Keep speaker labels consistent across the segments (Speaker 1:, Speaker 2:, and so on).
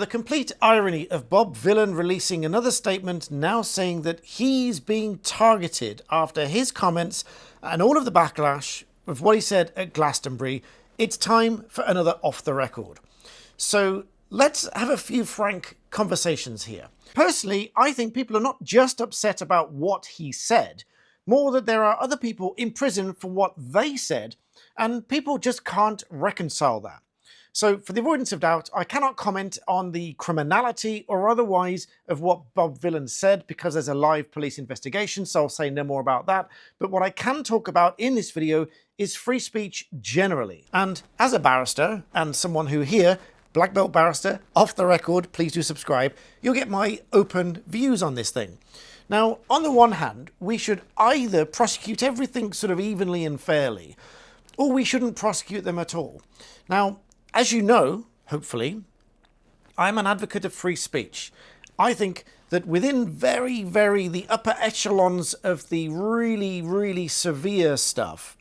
Speaker 1: The complete irony of Bob Villan releasing another statement now saying that he's being targeted after his comments and all of the backlash of what he said at Glastonbury. It's time for another off the record. So let's have a few frank conversations here. Personally, I think people are not just upset about what he said, more that there are other people in prison for what they said, and people just can't reconcile that. So for the avoidance of doubt, I cannot comment on the criminality or otherwise of what Bob Villan said because there's a live police investigation, so I'll say no more about that. But what I can talk about in this video is free speech generally. And as a barrister and someone who here, black belt barrister, off the record, please do subscribe, you'll get my open views on this thing. Now, on the one hand, we should either prosecute everything sort of evenly and fairly, or we shouldn't prosecute them at all. Now, as you know, hopefully, I'm an advocate of free speech. I think that within the upper echelons of the really severe stuff,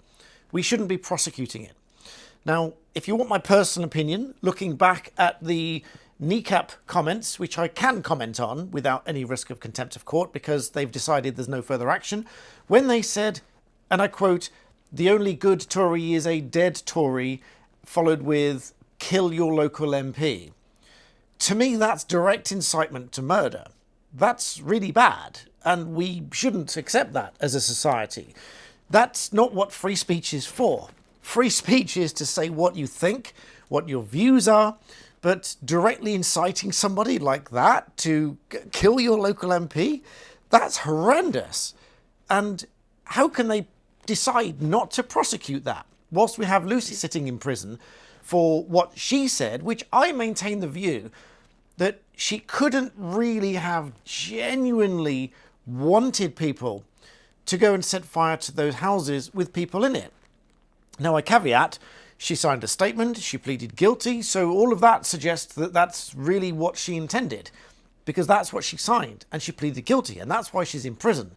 Speaker 1: we shouldn't be prosecuting it. Now, if you want my personal opinion, looking back at the kneecap comments, which I can comment on without any risk of contempt of court because they've decided there's no further action, when they said, and I quote, "The only good Tory is a dead Tory," followed with "kill your local MP." To me, that's direct incitement to murder. That's really bad, and we shouldn't accept that as a society. That's not what free speech is for. Free speech is to say what you think, what your views are, but directly inciting somebody like that to kill your local MP, that's horrendous. And how can they decide not to prosecute that? Whilst we have Lucy sitting in prison for what she said, which I maintain the view that she couldn't really have genuinely wanted people to go and set fire to those houses with people in it. Now, I caveat, she signed a statement, she pleaded guilty, so all of that suggests that that's really what she intended, because that's what she signed, and she pleaded guilty, and that's why she's in prison.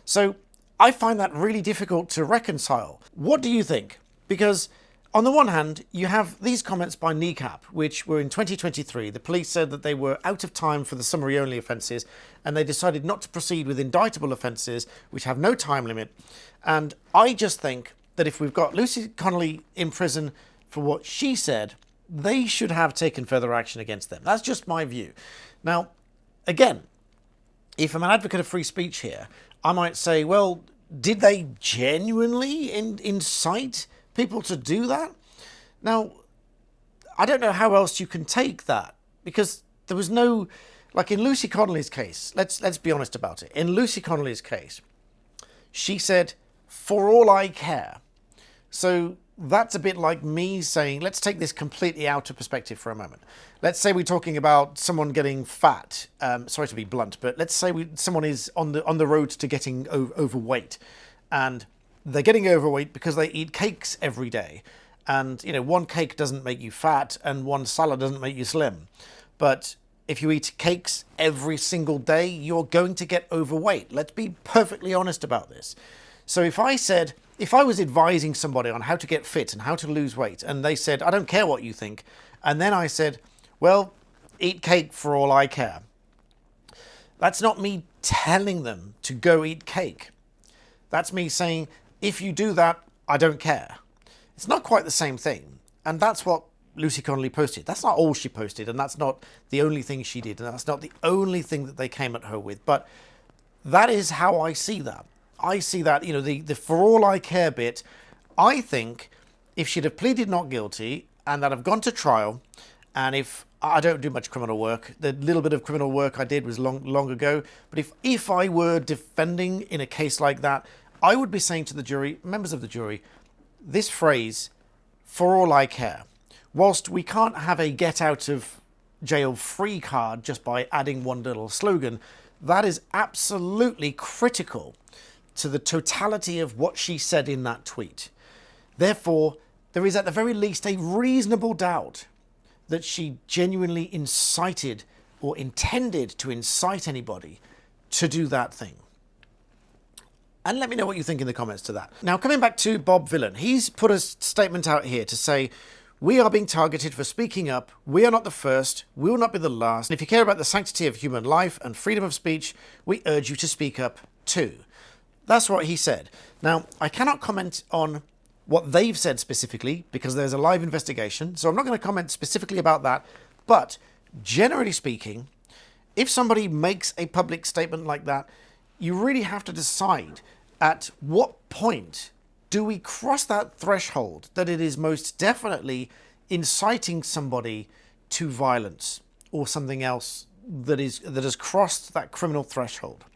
Speaker 1: So I find that really difficult to reconcile. What do you think? Because on the one hand, you have these comments by Kneecap, which were in 2023. The police said that they were out of time for the summary-only offences, and they decided not to proceed with indictable offences, which have no time limit. And I just think that if we've got Lucy Connolly in prison for what she said, they should have taken further action against them. That's just my view. Now, again, if I'm an advocate of free speech here, I might say, well, did they genuinely incite people to do that? Now, I don't know how else you can take that, because there was no, like in Lucy Connolly's case, let's be honest about it. In Lucy Connolly's case, she said, "For all I care." So that's a bit like me saying, let's take this completely out of perspective for a moment. Let's say we're talking about someone getting fat. Sorry to be blunt, but let's say someone is on the road to getting overweight, and they're getting overweight because they eat cakes every day. And, you know, one cake doesn't make you fat and one salad doesn't make you slim. But if you eat cakes every single day, you're going to get overweight. Let's be perfectly honest about this. So if I was advising somebody on how to get fit and how to lose weight, and they said, "I don't care what you think," and then I said, "Well, eat cake for all I care," that's not me telling them to go eat cake. That's me saying, if you do that, I don't care. It's not quite the same thing. And that's what Lucy Connolly posted. That's not all she posted, and that's not the only thing she did, and that's not the only thing that they came at her with. But that is how I see that. I see that, you know, the "for all I care" bit. I think if she'd have pleaded not guilty and that have gone to trial, and if I don't do much criminal work, the little bit of criminal work I did was long ago, but if I were defending in a case like that, I would be saying to the jury, members of the jury, this phrase, "for all I care," whilst we can't have a get out of jail free card just by adding one little slogan, that is absolutely critical to the totality of what she said in that tweet. Therefore, there is at the very least a reasonable doubt that she genuinely incited or intended to incite anybody to do that thing. And let me know what you think in the comments to that. Now, coming back to Bob Villan, he's put a statement out here to say, We are being targeted for speaking up. We are not the first. We will not be the last. And if you care about the sanctity of human life and freedom of speech, we urge you to speak up too. That's what he said. Now, I cannot comment on what they've said specifically because there's a live investigation, so I'm not going to comment specifically about that. But generally speaking, if somebody makes a public statement like that, you really have to decide at what point do we cross that threshold that it is most definitely inciting somebody to violence or something else that has crossed that criminal threshold.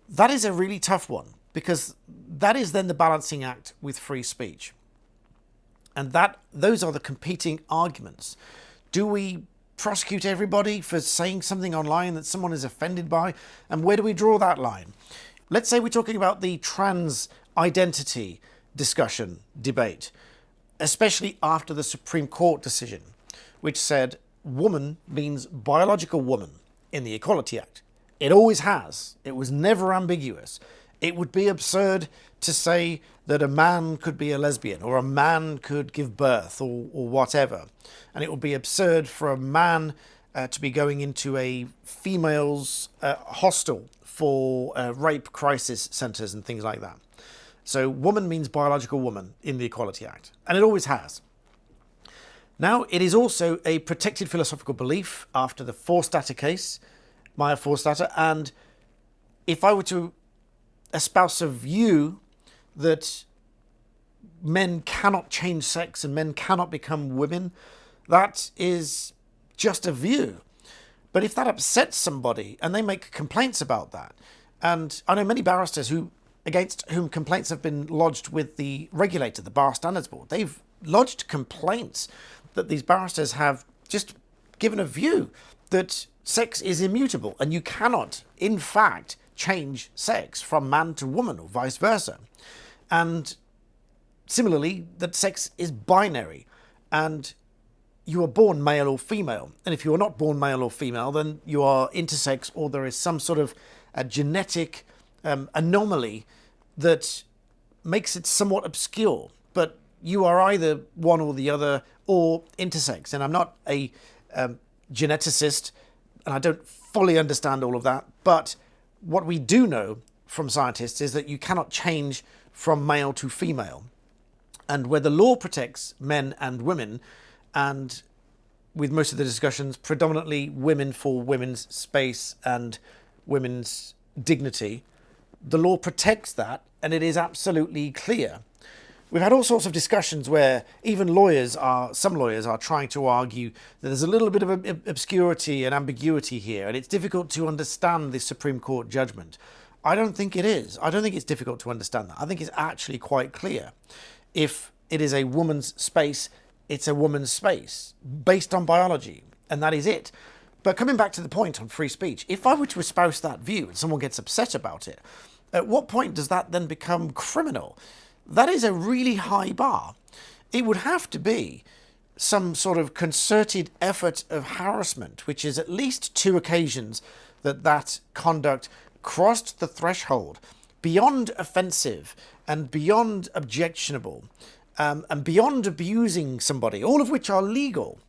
Speaker 1: That is a really tough one because that is then the balancing act with free speech. And those are the competing arguments. Do we prosecute everybody for saying something online that someone is offended by? And where do we draw that line? Let's say we're talking about the trans identity discussion, debate, especially after the Supreme Court decision, which said woman means biological woman in the Equality Act. It always has. It was never ambiguous. It would be absurd to say that a man could be a lesbian or a man could give birth or whatever. And it would be absurd for a man to be going into a female's hostel for rape crisis centres and things like that. So woman means biological woman in the Equality Act, and it always has. Now, it is also a protected philosophical belief after the Forstater case, Meyer Forstater, and if I were to espouse a view that men cannot change sex and men cannot become women, that is just a view. But if that upsets somebody and they make complaints about that, and I know many barristers against whom complaints have been lodged with the regulator, the Bar Standards Board, they've lodged complaints that these barristers have just given a view that sex is immutable and you cannot, in fact, change sex from man to woman or vice versa. And similarly, that sex is binary and you are born male or female. And if you are not born male or female, then you are intersex or there is some sort of a genetic anomaly that makes it somewhat obscure. But you are either one or the other or intersex. And I'm not a geneticist and I don't fully understand all of that. But what we do know from scientists is that you cannot change from male to female. And where the law protects men and women, and with most of the discussions, predominantly women for women's space and women's dignity, the law protects that, and it is absolutely clear. We've had all sorts of discussions where even some lawyers are trying to argue that there's a little bit of obscurity and ambiguity here, and it's difficult to understand this Supreme Court judgment. I don't think it is. I don't think it's difficult to understand that. I think it's actually quite clear. If it is a woman's space, it's a woman's space based on biology, and that is it. But coming back to the point on free speech, if I were to espouse that view and someone gets upset about it, at what point does that then become criminal? That is a really high bar. It would have to be some sort of concerted effort of harassment, which is at least 2 occasions that conduct crossed the threshold beyond offensive and beyond objectionable and beyond abusing somebody, all of which are legal.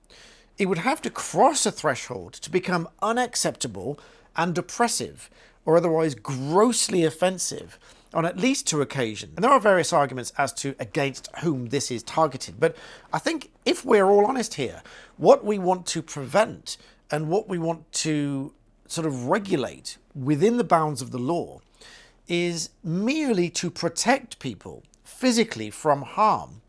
Speaker 1: It would have to cross a threshold to become unacceptable and oppressive or otherwise grossly offensive on at least 2 occasions. And there are various arguments as to against whom this is targeted. But I think if we're all honest here, what we want to prevent and what we want to sort of regulate within the bounds of the law is merely to protect people physically from harm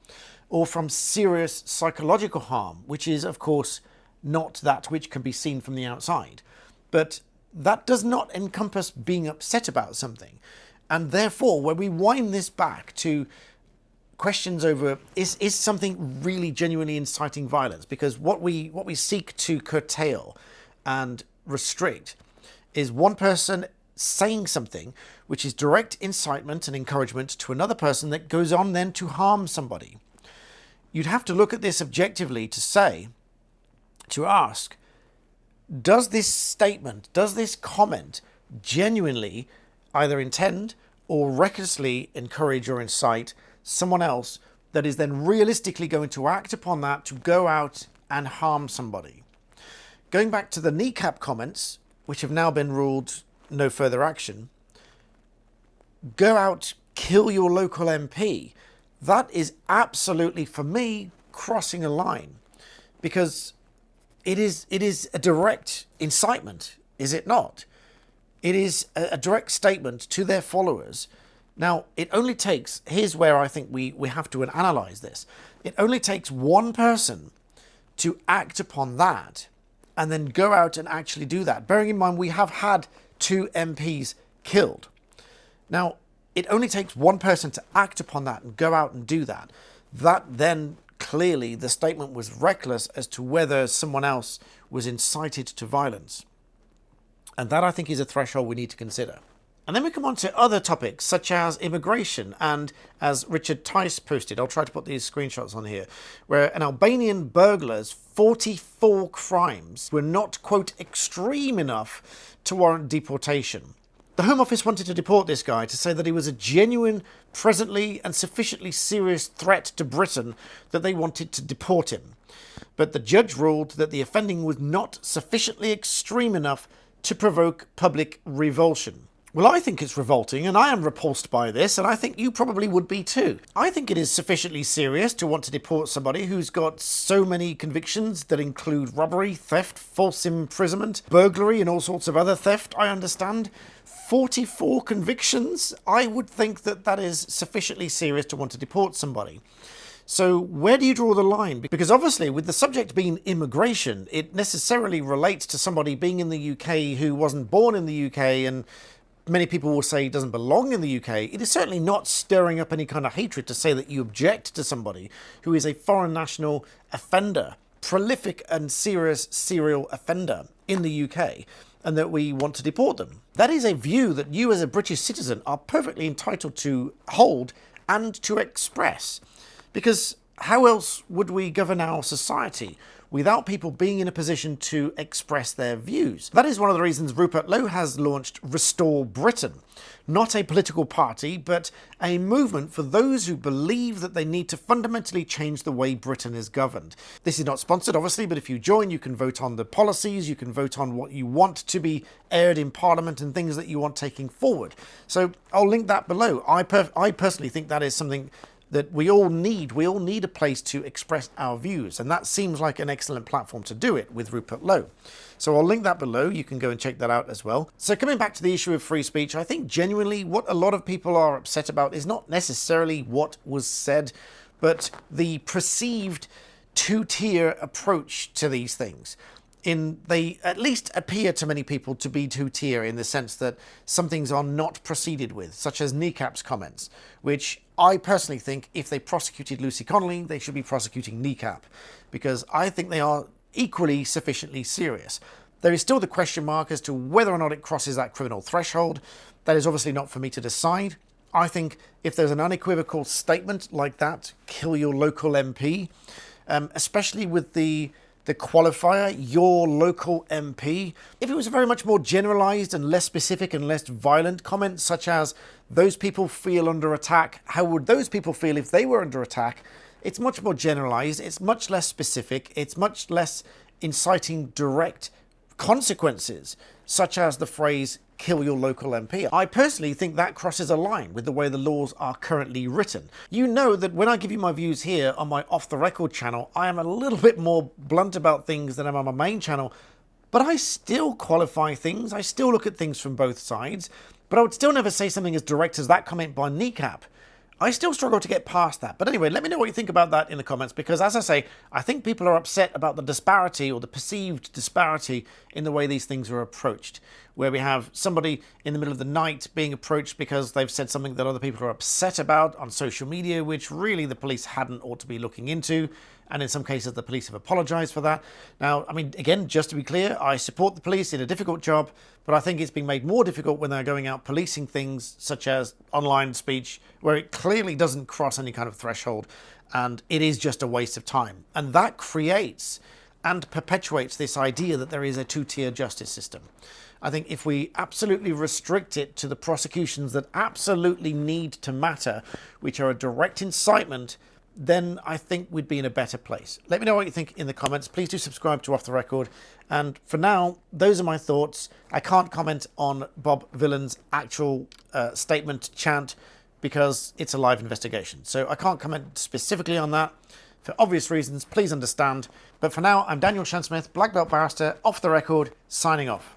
Speaker 1: or from serious psychological harm, which is, of course, not that which can be seen from the outside. But that does not encompass being upset about something. And therefore, when we wind this back to questions over is something really genuinely inciting violence, because what we seek to curtail and restrict is one person saying something which is direct incitement and encouragement to another person that goes on then to harm somebody. You'd have to look at this objectively to ask, does this statement, does this comment genuinely either intend or recklessly encourage or incite someone else that is then realistically going to act upon that to go out and harm somebody. Going back to the kneecap comments, which have now been ruled no further action, go out, kill your local MP. That is absolutely, for me, crossing a line, because it is a direct incitement, is it not? It is a direct statement to their followers. Now, it only takes, here's where I think we have to analyse this. It only takes one person to act upon that and then go out and actually do that. Bearing in mind, we have had 2 MPs killed. Now, it only takes one person to act upon that and go out and do that. That then, clearly, the statement was reckless as to whether someone else was incited to violence. And that, I think, is a threshold we need to consider. And then we come on to other topics, such as immigration. And as Richard Tice posted, I'll try to put these screenshots on here, where an Albanian burglar's 44 crimes were not, quote, extreme enough to warrant deportation. The Home Office wanted to deport this guy to say that he was a genuine, presently and sufficiently serious threat to Britain that they wanted to deport him. But the judge ruled that the offending was not sufficiently extreme enough to provoke public revulsion. Well, I think it's revolting, and I am repulsed by this, and I think you probably would be too. I think it is sufficiently serious to want to deport somebody who's got so many convictions that include robbery, theft, false imprisonment, burglary, and all sorts of other theft, I understand. 44 convictions? I would think that that is sufficiently serious to want to deport somebody. So where do you draw the line? Because obviously, with the subject being immigration, it necessarily relates to somebody being in the UK who wasn't born in the UK, and many people will say doesn't belong in the UK. It is certainly not stirring up any kind of hatred to say that you object to somebody who is a foreign national offender, prolific and serious serial offender in the UK, and that we want to deport them. That is a view that you as a British citizen are perfectly entitled to hold and to express. Because how else would we govern our society without people being in a position to express their views? That is one of the reasons Rupert Lowe has launched Restore Britain. Not a political party, but a movement for those who believe that they need to fundamentally change the way Britain is governed. This is not sponsored, obviously, but if you join, you can vote on the policies, you can vote on what you want to be aired in Parliament and things that you want taking forward. So I'll link that below. I personally think that is something that we all need. We all need a place to express our views, and that seems like an excellent platform to do it with Rupert Lowe. So I'll link that below. You can go and check that out as well. So coming back to the issue of free speech, I think genuinely what a lot of people are upset about is not necessarily what was said, but the perceived two-tier approach to these things. They at least appear to many people to be two-tier in the sense that some things are not proceeded with, such as Kneecap's comments, which I personally think if they prosecuted Lucy Connolly, they should be prosecuting Kneecap, because I think they are equally sufficiently serious. There is still the question mark as to whether or not it crosses that criminal threshold. That is obviously not for me to decide. I think if there's an unequivocal statement like that, kill your local MP, especially with the qualifier, your local MP. If it was a very much more generalised and less specific and less violent comment, such as those people feel under attack, how would those people feel if they were under attack? It's much more generalised, it's much less specific, it's much less inciting direct consequences, such as the phrase, kill your local MP. I personally think that crosses a line with the way the laws are currently written. You know that when I give you my views here on my Off the Record channel, I am a little bit more blunt about things than I'm on my main channel, but I still qualify things, I still look at things from both sides, but I would still never say something as direct as that comment by Kneecap. I still struggle to get past that. But anyway, let me know what you think about that in the comments, because as I say, I think people are upset about the disparity or the perceived disparity in the way these things are approached, where we have somebody in the middle of the night being approached because they've said something that other people are upset about on social media, which really the police hadn't ought to be looking into. And in some cases, the police have apologised for that. Now, I mean, again, just to be clear, I support the police in a difficult job, but I think it's being made more difficult when they're going out policing things such as online speech, where it clearly doesn't cross any kind of threshold, and it is just a waste of time. And that creates and perpetuates this idea that there is a two-tier justice system. I think if we absolutely restrict it to the prosecutions that absolutely need to matter, which are a direct incitement then I think we'd be in a better place. Let me know what you think in the comments. Please do subscribe to Off the Record. And for now, those are my thoughts. I can't comment on Bob Villan's actual statement chant because it's a live investigation. So I can't comment specifically on that for obvious reasons. Please understand. But for now, I'm Daniel Shansmith, Black Belt Barrister, Off the Record, signing off.